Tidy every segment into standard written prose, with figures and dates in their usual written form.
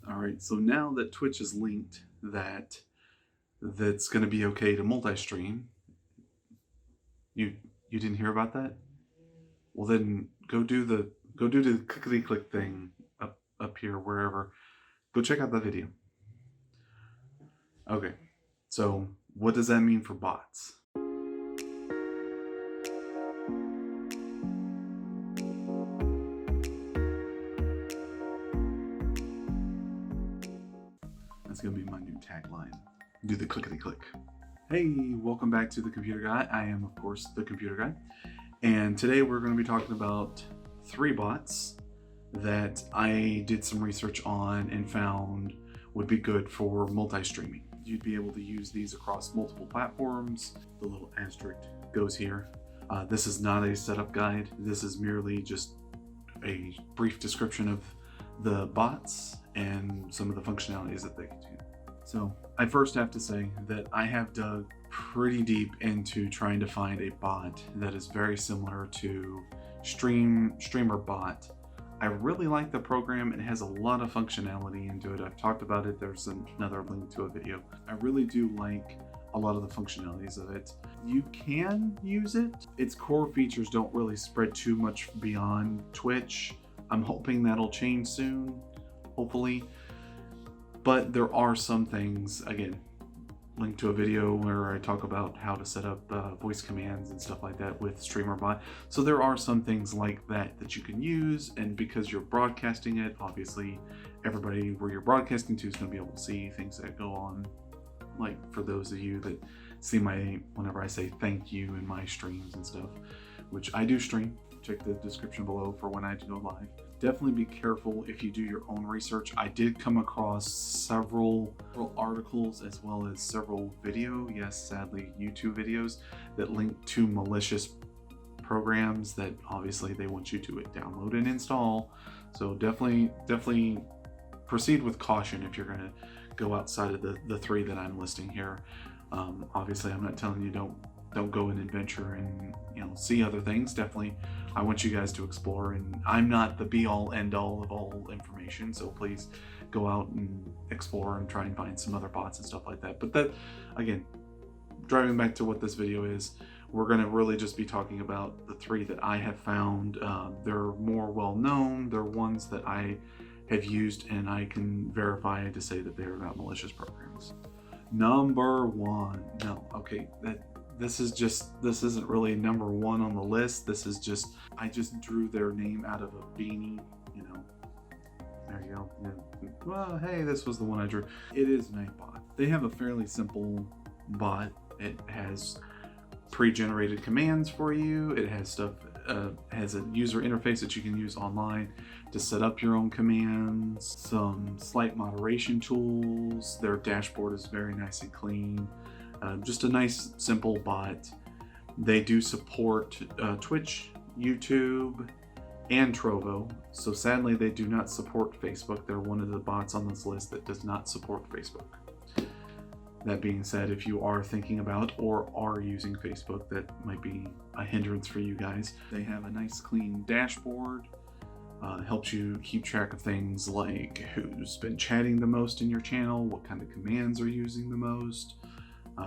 All right, so now that Twitch is linked that's going to be okay to multi-stream, you didn't hear about that? Well, then go do the clickety click thing up here wherever. Go check out that video. Okay, so what does that mean for bots? That's gonna be my new tagline. Do the clickety click. Hey, welcome back to The Computer Guy. I am, of course, The Computer Guy. And today we're going to be talking about 3 bots that I did some research on and found would be good for multi-streaming. You'd be able to use these across multiple platforms. The little asterisk goes here. This is not a setup guide. This is merely just a brief description of the bots and some of the functionalities that they can do. So I first have to say that I have dug pretty deep into trying to find a bot that is very similar to StreamerBot. I really like the program. It has a lot of functionality into it. I've talked about it. There's another link to a video. I really do like a lot of the functionalities of it. You can use it. Its core features don't really spread too much beyond Twitch. I'm hoping that'll change soon, hopefully. But there are some things, again, link to a video where I talk about how to set up voice commands and stuff like that with StreamerBot. So there are some things like that that you can use, and because you're broadcasting it, obviously everybody where you're broadcasting to is going to be able to see things that go on. Like for those of you that see whenever I say thank you in my streams and stuff, which I do stream. Check the description below for when I do go live. Definitely be careful if you do your own research. I did come across several articles as well as several sadly YouTube videos that link to malicious programs that obviously they want you to download and install. So definitely proceed with caution if you're going to go outside of the 3 that I'm listing here. Obviously I'm not telling you don't go and adventure and see other things. Definitely I want you guys to explore, and I'm not the be all end all of all information, so please go out and explore and try and find some other bots and stuff like that. But that, again, driving back to what this video is, we're going to really just be talking about the 3 that I have found. They're more well known. They're ones that I have used and I can verify to say that they're not malicious programs. Number 1, no, okay, this isn't really number 1 on the list. This is just, I just drew their name out of a beanie, there you go. Well, hey, this was the one I drew. It is Nightbot. They have a fairly simple bot. It has pre-generated commands for you. It has stuff, has a user interface that you can use online to set up your own commands, some slight moderation tools. Their dashboard is very nice and clean. Just a nice, simple bot. They do support Twitch, YouTube, and Trovo. So sadly, they do not support Facebook. They're one of the bots on this list that does not support Facebook. That being said, if you are thinking about or are using Facebook, that might be a hindrance for you guys. They have a nice, clean dashboard. Helps you keep track of things like who's been chatting the most in your channel, what kind of commands are using the most.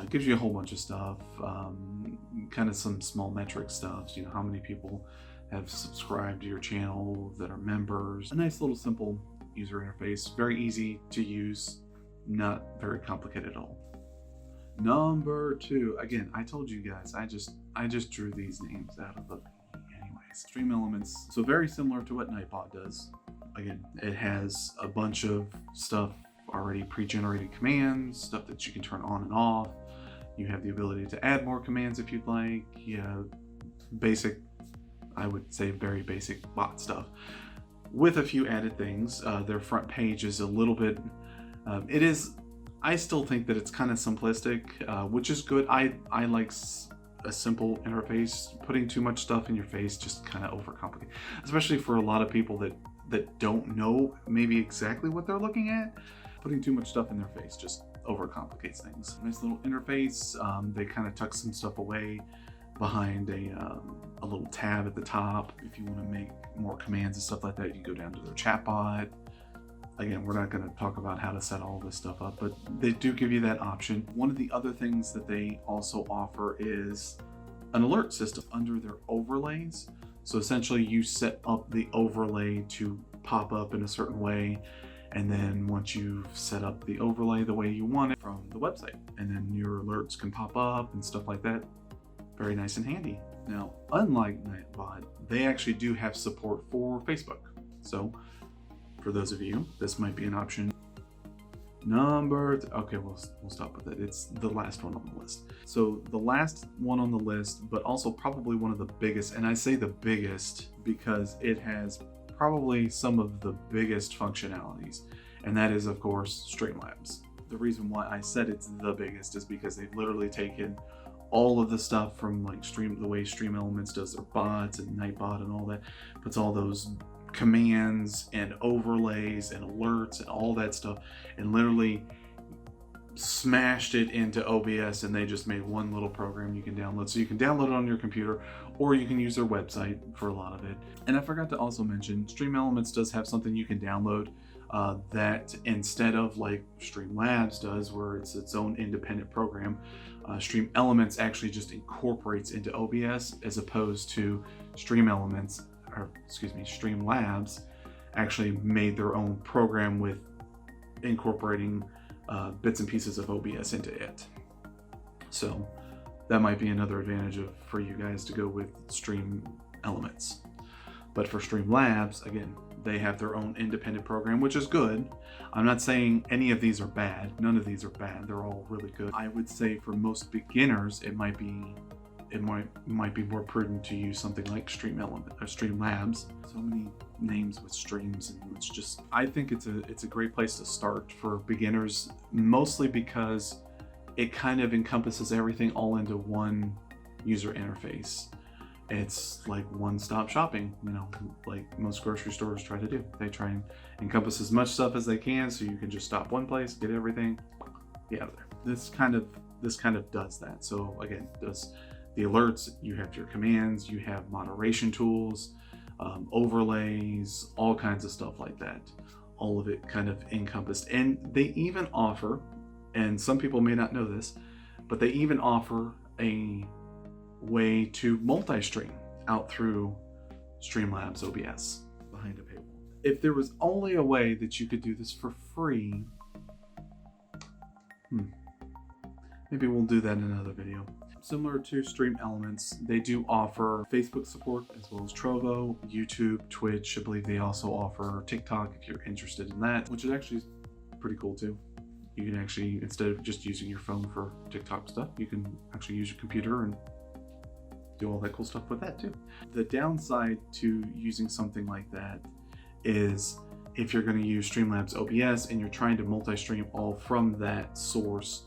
It gives you a whole bunch of stuff, kind of some small metric stuff, how many people have subscribed to your channel that are members. A nice little simple user interface, very easy to use, not very complicated at all. Number 2, again, I told you guys, I just drew these names out of the anyways. Stream Elements, so very similar to what Nightbot does. Again, it has a bunch of stuff already pre-generated commands, stuff that you can turn on and off. You have the ability to add more commands if you'd like. You have basic, I would say very basic bot stuff with a few added things. Their front page is a little bit, I still think that it's kind of simplistic, which is good. I like a simple interface. Putting too much stuff in your face just kind of overcomplicates, especially for a lot of people that don't know maybe exactly what they're looking at. Putting too much stuff in their face just overcomplicates things. Nice little interface. They kind of tuck some stuff away behind a little tab at the top. If you want to make more commands and stuff like that, you go down to their chatbot. Again, we're not going to talk about how to set all this stuff up, but they do give you that option. One of the other things that they also offer is an alert system under their overlays. So essentially you set up the overlay to pop up in a certain way, and then once you've set up the overlay the way you want it from the website, and then your alerts can pop up and stuff like that. Very nice and handy. Now, unlike Nightbot, they actually do have support for Facebook. So for those of you, this might be an option. Okay, we'll stop with it. It's the last one on the list. So the last one on the list, but also probably one of the biggest, and I say the biggest because it has probably some of the biggest functionalities, and that is of course Streamlabs. The reason why I said it's the biggest is because they've literally taken all of the stuff from like the way Streamlabs does their bots and Nightbot and all that, puts all those commands and overlays and alerts and all that stuff, and literally smashed it into OBS, and they just made one little program you can download. So you can download it on your computer, or you can use their website for a lot of it. And I forgot to also mention, Streamlabs does have something you can download that instead of like Streamlabs does, where it's its own independent program, Streamlabs actually just incorporates into OBS, as opposed to Streamlabs actually made their own program with incorporating bits and pieces of OBS into it. So that might be another advantage for you guys to go with Streamlabs. But for Streamlabs, again, they have their own independent program, which is good. I'm not saying any of these are bad. None of these are bad. They're all really good. I would say for most beginners, it might be more prudent to use something like Streamlabs. So many names with streams, and it's just, I think it's a great place to start for beginners, mostly because it kind of encompasses everything all into one user interface. It's like one-stop shopping, you know, like most grocery stores try to do. They try and encompass as much stuff as they can, so you can just stop one place, get everything, get out of there. This kind of does that. So again, does the alerts, you have your commands, you have moderation tools, overlays, all kinds of stuff like that. All of it kind of encompassed. And they even offer, and some people may not know this, but they even offer a way to multi-stream out through Streamlabs OBS behind a paywall. If there was only a way that you could do this for free, maybe we'll do that in another video. Similar to Streamlabs, they do offer Facebook support as well as Trovo, YouTube, Twitch. I believe they also offer TikTok if you're interested in that, which is actually pretty cool too. You can actually, instead of just using your phone for TikTok stuff, you can actually use your computer and do all that cool stuff with that too. The downside to using something like that is if you're going to use Streamlabs OBS and you're trying to multi-stream all from that source,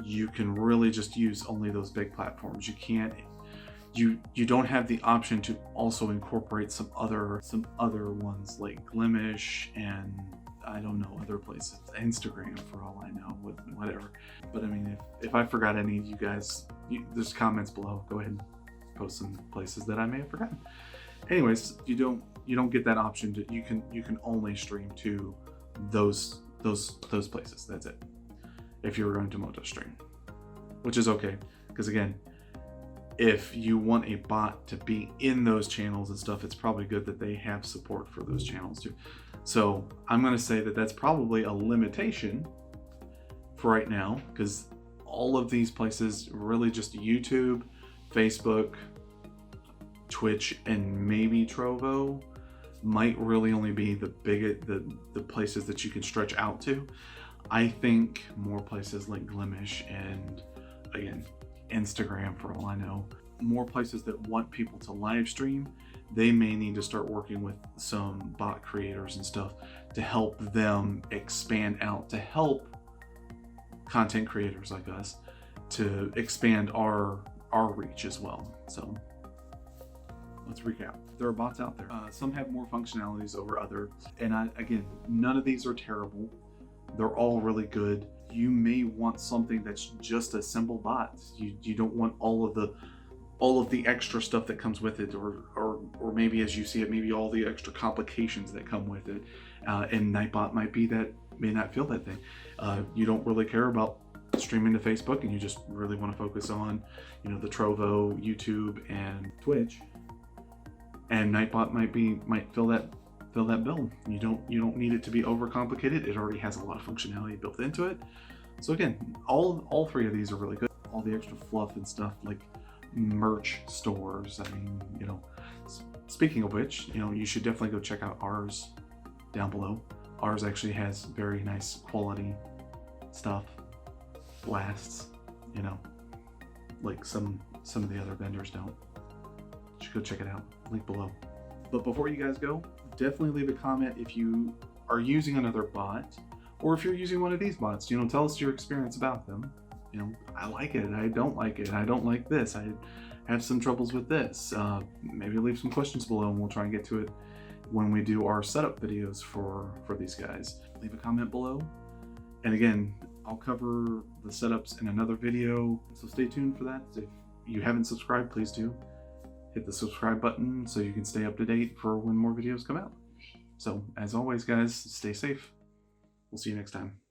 you can really just use only those big platforms. You can't, you don't have the option to also incorporate some other ones like Glimish and I don't know, other places, Instagram for all I know, whatever. But I mean, if I forgot any of you guys, there's comments below. Go ahead and post some places that I may have forgotten. Anyways, you don't get that option. You can only stream to those places. That's it. If you were going to multi-stream, which is okay, because again, if you want a bot to be in those channels and stuff, it's probably good that they have support for those channels too. So I'm going to say that that's probably a limitation for right now, because all of these places, really just YouTube, Facebook, Twitch, and maybe Trovo might really only be the places that you can stretch out to. I think more places like Glimish and again, Instagram for all I know, more places that want people to live stream, they may need to start working with some bot creators and stuff to help them expand out, to help content creators like us to expand our reach as well. So let's recap. There are bots out there. Some have more functionalities over others. And again, none of these are terrible. They're all really good. You may want something that's just a simple bot. You don't want all of the extra stuff that comes with it, or maybe as you see it, maybe all the extra complications that come with it. And Nightbot may not feel that thing. You don't really care about streaming to Facebook, and you just really want to focus on, the Trovo, YouTube, and Twitch. And Nightbot might fill that bill. You don't need it to be overcomplicated. It already has a lot of functionality built into it. So again, all three of these are really good. All the extra fluff and stuff like merch stores. I mean, speaking of which, you should definitely go check out ours down below. Ours actually has very nice quality stuff. Lasts, like some of the other vendors don't. You should go check it out. Link below. But before you guys go, definitely leave a comment if you are using another bot, or if you're using one of these bots. Tell us your experience about them. I like it, I don't like it, I don't like this, I have some troubles with this. Maybe leave some questions below and we'll try and get to it when we do our setup videos for these guys. Leave a comment below. And again, I'll cover the setups in another video, so stay tuned for that. If you haven't subscribed, please do. Hit the subscribe button so you can stay up to date for when more videos come out. So, as always guys, stay safe. We'll see you next time.